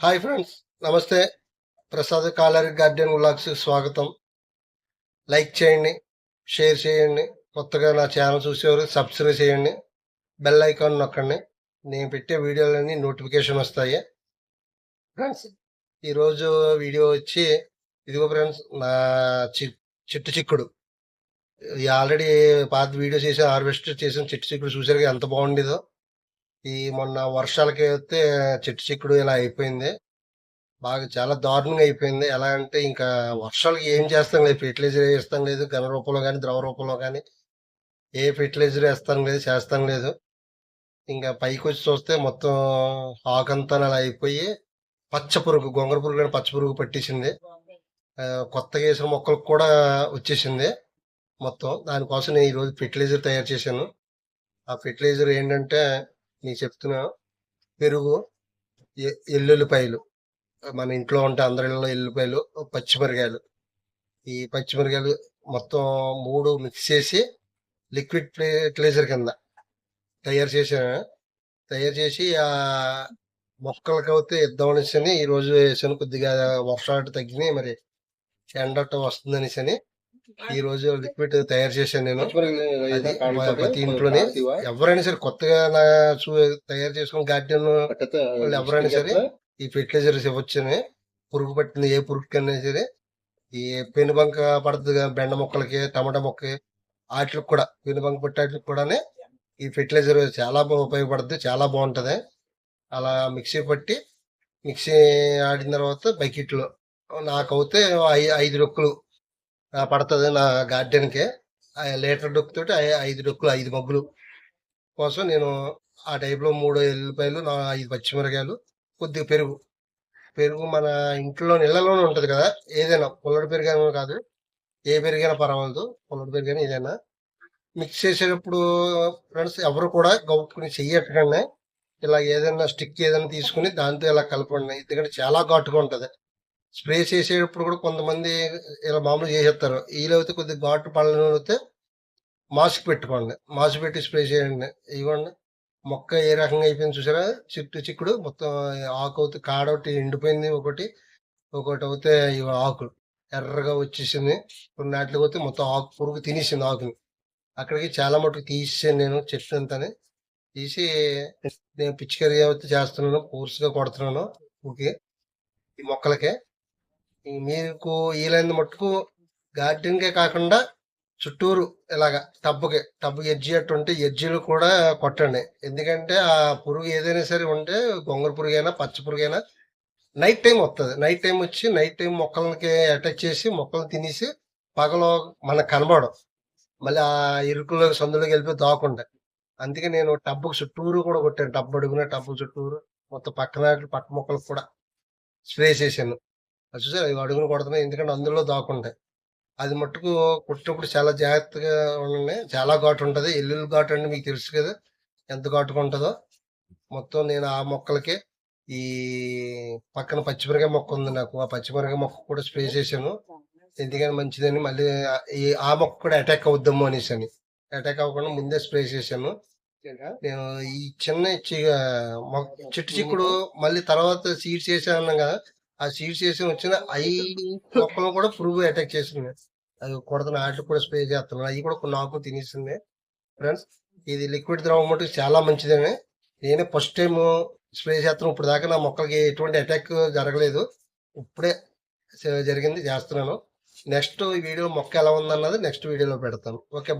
Hi friends, నమస్తే. Prasad calorie garden vlogs స్వాగతం. Like చేయండి, షేర్ చేయండి. కొత్తగా నా ఛానల్ చూసేవారు సబ్స్క్రైబ్ చేయండి. బెల్ ఐకాన్ నొక్కండి. నేను పెట్టే వీడియోలన్నీ నోటిఫికేషన్ వస్తాయి. ఫ్రెండ్స్, ఈరోజు వీడియో వచ్చి ఇదిగో ఫ్రెండ్స్, నా చిట్టు చిక్కుడు. ఆల్రెడీ పాత వీడియో చేసి హార్వెస్ట్ చేసిన చిట్టు చిక్కుడు చూసారు ఎంత బాగుండేదో. ఈ మొన్న వర్షాలకి వస్తే చిట్టు చిక్కుడు ఇలా అయిపోయింది. బాగా చాలా దారుణంగా అయిపోయింది. ఎలా అంటే ఇంకా వర్షాలకి ఏం చేస్తాం లేదు, ఫెర్టిలైజర్ వేస్తాం లేదు, ఘన రూపంలో కానీ ద్రవ రూపంలో కానీ ఏ ఫెర్టిలైజర్ వేస్తాం లేదు, చేస్తాం లేదు. ఇంకా పైకి వచ్చి చూస్తే మొత్తం ఆకంతా అలా అయిపోయి పచ్చ పురుగు, గొంగర పురుగు కానీ పచ్చ పురుగు పట్టేసింది. కొత్తగా వేసిన మొక్కలకు కూడా వచ్చేసింది మొత్తం. దానికోసం నేను ఈరోజు ఫెర్టిలైజర్ తయారు చేశాను. ఆ ఫెర్టిలైజర్ ఏంటంటే నీకు చెప్తున్నా, పెరుగు, ఎల్లుల్లిపాయలు, మన ఇంట్లో ఉంటే అందరిలో ఎల్లిపాయలు, పచ్చిమిరకాయలు. ఈ పచ్చిమిరకాయలు మొత్తం 3 మిక్స్ చేసి లిక్విడ్ ఫెర్టిలైజర్ కింద తయారు చేసి ఆ మొక్కలకి అయితే ఇద్దామనేసి ఈరోజు వేసాను. కొద్దిగా వర్షాలు తగ్గినాయి, మరి ఎండట వస్తుంది అనేసి ఈ రోజు లిక్విడ్ తయారు చేశాను నేను. ప్రతి ఇంట్లోనే ఎవరైనా సరే కొత్తగా తయారు చేసుకున్న గార్డెన్ వాళ్ళు ఎవరైనా సరే ఈ ఫెర్టిలైజర్స్ ఇవ్వచ్చని. పురుగు పట్టింది ఏ పురుగు కన్నా సరే, ఈ పెనుబంక పడుతుంది బెండ మొక్కలకి, టమాటా మొక్కకి, వాటికి కూడా పెనుబంక పట్టి వాటికి కూడా ఈ ఫెర్టిలైజర్ చాలా ఉపయోగపడుతుంది, చాలా బాగుంటుంది. అలా మిక్సీ ఆడిన తర్వాత బకెట్లో నాకైతే 5 డొక్కులు పడుతుంది నా గార్డెన్కి. లీటర్ డొక్కుతోటి 5 డొక్కులు, 5 మగ్గులు కోసం నేను ఆ టైప్లో 3 ఎల్లిపాయలు, 5 పచ్చిమిరకాయలు, కొద్దిగా పెరుగు మన ఇంట్లో నీళ్ళలోనే ఉంటుంది కదా, ఏదైనా పుల్లడి పెరుగైనా కాదు, ఏ పెరిగైనా పర్వాలేదు, పుల్లడి పెరుగైనా ఏదైనా మిక్స్ చేసేటప్పుడు ఫ్రెండ్స్ ఎవరు కూడా గౌక్కుని చెయ్యటకండి. ఇలా ఏదైనా స్టిక్ ఏదైనా తీసుకుని దాంతో ఇలా కలపండి, ఎందుకంటే చాలా ఘాటుగా ఉంటుంది. స్ప్రే చేసేటప్పుడు కూడా కొంతమంది ఇలా మామూలు చేసేస్తారు. వీలైతే కొద్దిగా ఘాటు పళ్ళైతే మాస్క్ పెట్టుకోండి, మాస్క్ పెట్టి స్ప్రే చేయండి. ఇవ్వండి, మొక్క ఏ రకంగా అయిపోయింది చూసారా. చిక్కుడు మొత్తం ఆకు అవుతే కాడ ఒకటి ఎండిపోయింది, ఒకటి అవుతే ఆకులు ఎర్రగా వచ్చేసింది. కొన్ని నాటికి పోతే మొత్తం ఆకు పురుగు తినేసింది ఆకుని. అక్కడికి చాలా మటుకు తీసేసాను నేను చెట్టు అంతానే. తీసి నేను పిచ్చికరీ అయితే చేస్తున్నాను, పూర్తిగా కొడుతున్నాను ఓకే ఈ మొక్కలకే. మీకు వీలైన మట్టుకు గార్డెన్కే కాకుండా చుట్టూరు ఇలాగా టబ్బు ఎడ్జి అట్టు ఉంటే ఎడ్జీలు కూడా కొట్టండి. ఎందుకంటే ఆ పురుగు ఏదైనా సరే ఉంటే, గొంగర పురుగైనా పచ్చ పురుగైనా నైట్ టైం వస్తుంది. నైట్ టైం వచ్చి నైట్ టైం మొక్కలకి అటాక్ చేసి మొక్కలు తినేసి పగలో మనకు కనబడం, మళ్ళీ ఆ ఇరుకులో సందులోకి వెళ్ళిపోయి దాకుండా. అందుకే నేను టబ్బుకు చుట్టూరు కూడా కొట్టాను. టబ్బు అడుగున టబ్బు చుట్టూరు మొత్తం పక్క మొక్కలకు కూడా స్ప్రే చేశాను. అది చూసారు, అవి అడుగును కొడుతున్నాయి, ఎందుకంటే అందులో దాక్కుంటాయి. అది మట్టుకు కుట్టినప్పుడు చాలా జాగ్రత్తగా ఉండండి, చాలా ఘాటు ఉంటుంది. ఎల్లుల్లి ఘాటు అంటే మీకు తెలుసు కదా ఎంత ఘాటుగా ఉంటుందో. మొత్తం నేను ఆ మొక్కలకి ఈ పక్కన పచ్చిమిరకాయ మొక్క ఉంది నాకు, ఆ పచ్చిమిరకాయ మొక్క కూడా స్ప్రే చేశాను. ఎందుకని మంచిదని, మళ్ళీ ఆ మొక్క కూడా అటాక్ అవుద్దాము అనేసి అని అటాక్ అవ్వకుండా ముందే స్ప్రే చేశాను నేను. ఈ చిన్న చిట్టు చిక్కుడు మళ్ళీ తర్వాత సీడ్స్ వేసాను కదా, ఆ సీడ్స్ వేసి వచ్చిన 5 మొక్కలను కూడా పురుగు అటాక్ చేసింది. అది కొడుతున్న వాటికి కూడా స్ప్రే చేస్తున్నాను, అవి కూడా కొన్ని ఆకులు తినేసింది. ఫ్రెండ్స్, ఇది లిక్విడ్ ద్రవం మటుకు చాలా మంచిదని నేనే ఫస్ట్ టైం స్ప్రే చేస్తున్నాను. ఇప్పుడు దాకా నా మొక్కలకి ఎటువంటి అటాక్ జరగలేదు, ఇప్పుడే జరిగింది, చేస్తున్నాను. నెక్స్ట్ వీడియో మొక్క ఎలా ఉందన్నది నెక్స్ట్ వీడియోలో పెడతాను. ఓకే.